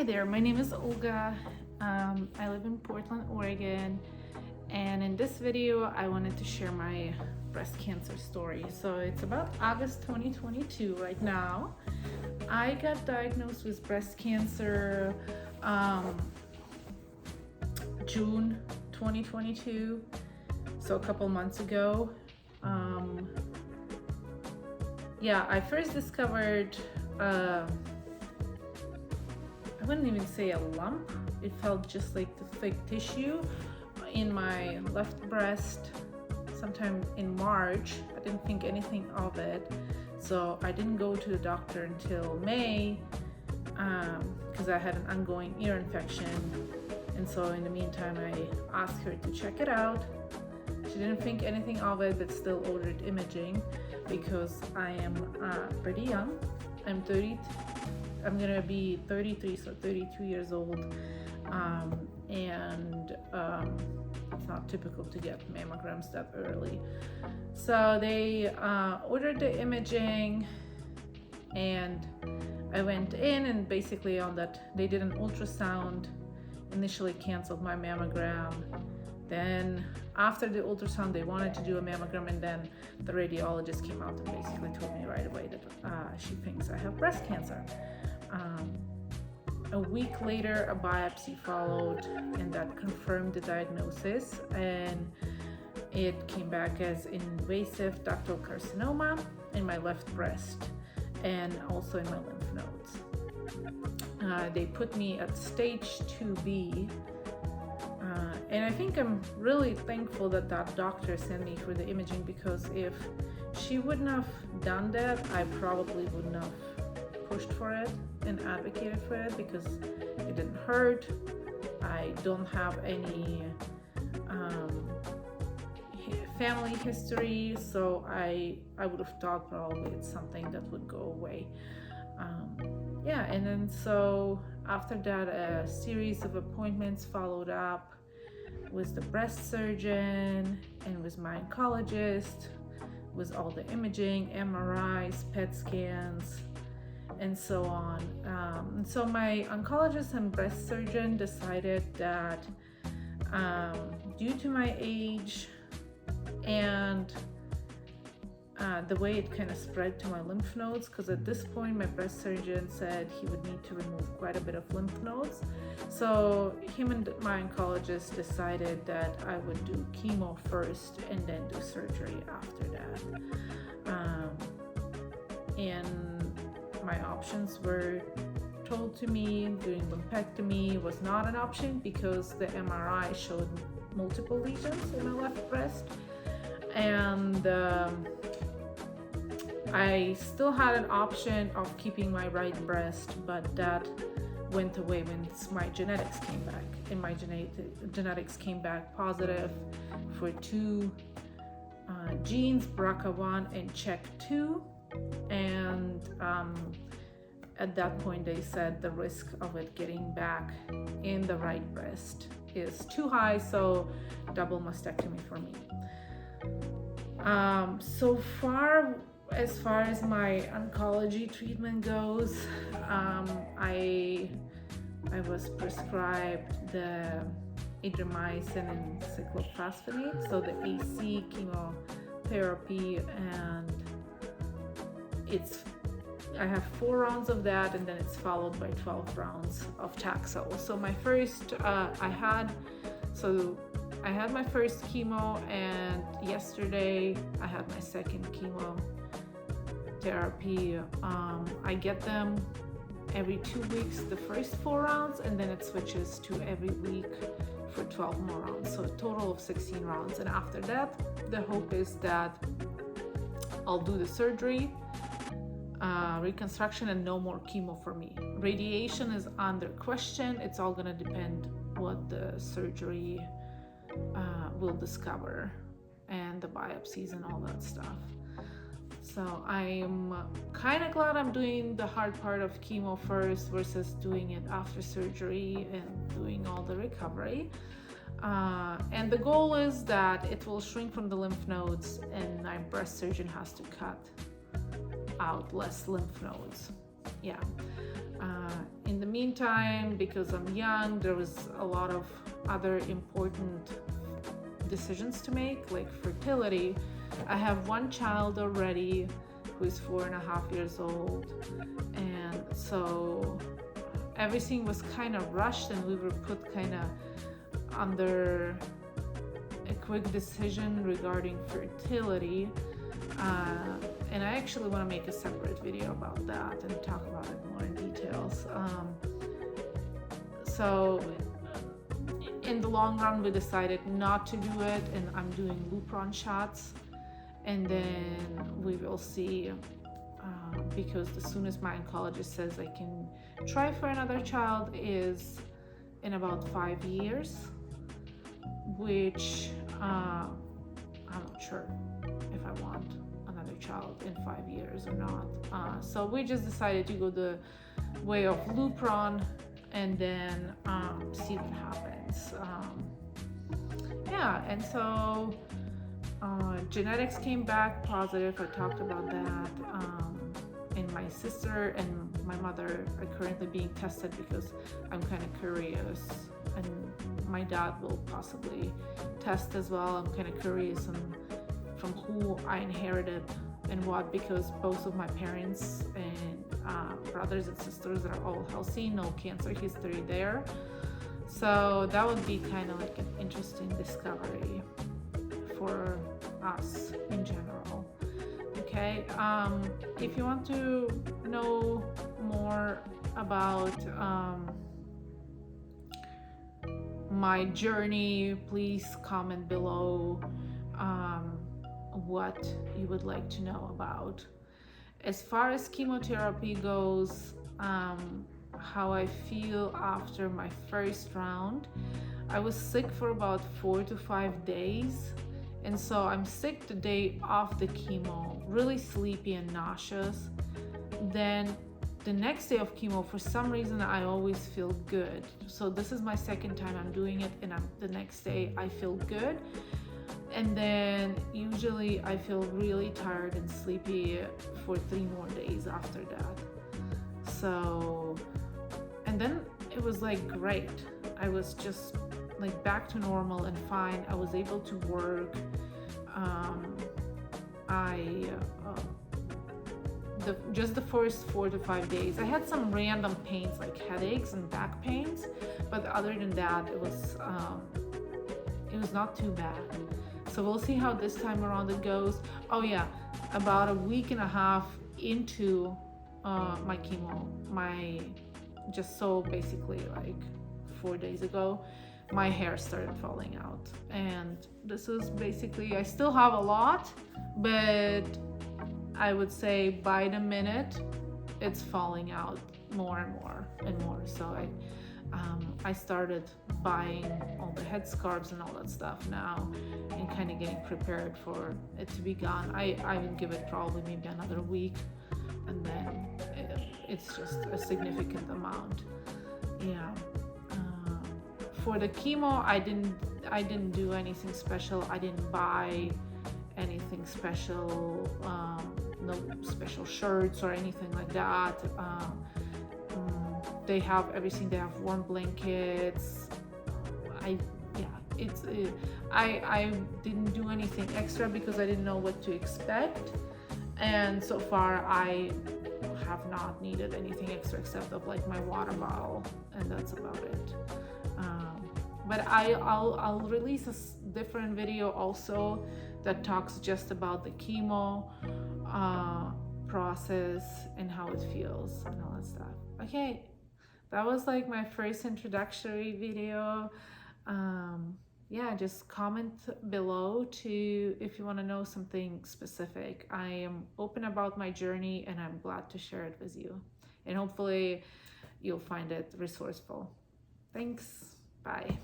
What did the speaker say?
there, my name is Olga. I live in Portland, Oregon, and in this video I wanted to share my breast cancer story. So it's about August 2022 right now. I got diagnosed with breast cancer June 2022, so a couple months ago. I first discovered I wouldn't even say a lump. It felt just like the thick tissue in my left breast sometime in March. I didn't think anything of it, so I didn't go to the doctor until May because I had an ongoing ear infection. And so in the meantime I asked her to check it out. She didn't think anything of it, but still ordered imaging because I am pretty young. I'm gonna be 33, so 32 years old, and it's not typical to get mammograms that early. So they ordered the imaging, and I went in, and basically on that they did an ultrasound, initially canceled my mammogram. Then after the ultrasound they wanted to do a mammogram, and then the radiologist came out and basically told me right away that she thinks I have breast cancer. A week later a biopsy followed, and that confirmed the diagnosis, and it came back as invasive ductal carcinoma in my left breast and also in my lymph nodes. They put me at stage 2B, and I think I'm really thankful that that doctor sent me for the imaging, because if she wouldn't have done that, I probably wouldn't have pushed for it and advocated for it, because it didn't hurt. I don't have any family history, so I would have thought probably it's something that would go away. And then so after that a series of appointments followed up with the breast surgeon and with my oncologist, with all the imaging, MRIs, PET scans, and so on. So my oncologist and breast surgeon decided that due to my age and the way it kind of spread to my lymph nodes, because at this point my breast surgeon said he would need to remove quite a bit of lymph nodes. So him and my oncologist decided that I would do chemo first and then do surgery after that. And my options were told to me. Doing lumpectomy was not an option because the MRI showed multiple lesions in my left breast, and I still had an option of keeping my right breast, but that went away once my genetics came back, and my genetics came back positive for two genes, BRCA1 and CHEK2, and at that point they said the risk of it getting back in the right breast is too high, so double mastectomy for me. So far, as far as my oncology treatment goes, I was prescribed the adriamycin and cyclophosphamide, so the AC chemotherapy, and I have 4 rounds of that, and then it's followed by 12 rounds of Taxol. So my first, I had my first chemo, and yesterday I had my second chemotherapy. I get them every 2 weeks, the first 4 rounds, and then it switches to every week for 12 more rounds, so a total of 16 rounds. And after that, the hope is that I'll do the surgery, reconstruction, and no more chemo for me. Radiation is under question. It's all gonna depend what the surgery will discover, and the biopsies and all that stuff. So I'm kind of glad I'm doing the hard part of chemo first versus doing it after surgery and doing all the recovery. And the goal is that it will shrink from the lymph nodes, and my breast surgeon has to cut out less lymph nodes. In the meantime, because I'm young, there was a lot of other important decisions to make, like fertility. I have one child already who is 4.5 years old, and so everything was kind of rushed, and we were put kind of under a quick decision regarding fertility. And I actually want to make a separate video about that and talk about it more in details. So in the long run, we decided not to do it, and I'm doing Lupron shots, and then we will see, because as soon as my oncologist says I can try for another child is in about 5 years, which I'm not sure if I want another child in 5 years or not. So we just decided to go the way of Lupron and then see what happens. Yeah, and so genetics came back positive. I talked about that. And my sister and my mother are currently being tested because I'm kind of curious, and my dad will possibly test as well. I'm kind of curious from who I inherited and what, because both of my parents and brothers and sisters are all healthy, no cancer history there. So that would be kind of like an interesting discovery for us in general. Okay, if you want to know more about my journey, please comment below what you would like to know about. As far as chemotherapy goes, how I feel after my first round, I was sick for about 4 to 5 days. And so I'm sick the day of the chemo, really sleepy and nauseous. Then the next day of chemo, for some reason, I always feel good. So this is my second time I'm doing it, and the next day I feel good. And then usually I feel really tired and sleepy for 3 more days after that. So, and then it was like great. I was just like back to normal and fine. I was able to work. Just the first 4 to 5 days, I had some random pains like headaches and back pains, but other than that, it was not too bad. So we'll see how this time around it goes. Oh yeah, about a week and a half into my chemo, basically like 4 days ago, my hair started falling out. And this is basically, I still have a lot, but I would say by the minute it's falling out more and more and more. So I started buying all the headscarves and all that stuff now, and kind of getting prepared for it to be gone. I would give it probably maybe another week, and then it's just a significant amount. Yeah. For the chemo, I didn't do anything special. I didn't buy anything special, no special shirts or anything like that. They have everything. They have warm blankets. I didn't do anything extra because I didn't know what to expect, and so far I have not needed anything extra except of like my water bottle, and that's about it. But I'll release a different video also that talks just about the chemo process and how it feels and all that stuff. Okay, that was like my first introductory video. Yeah, just comment below if you want to know something specific. I am open about my journey, and I'm glad to share it with you. And hopefully you'll find it resourceful. Thanks. Bye.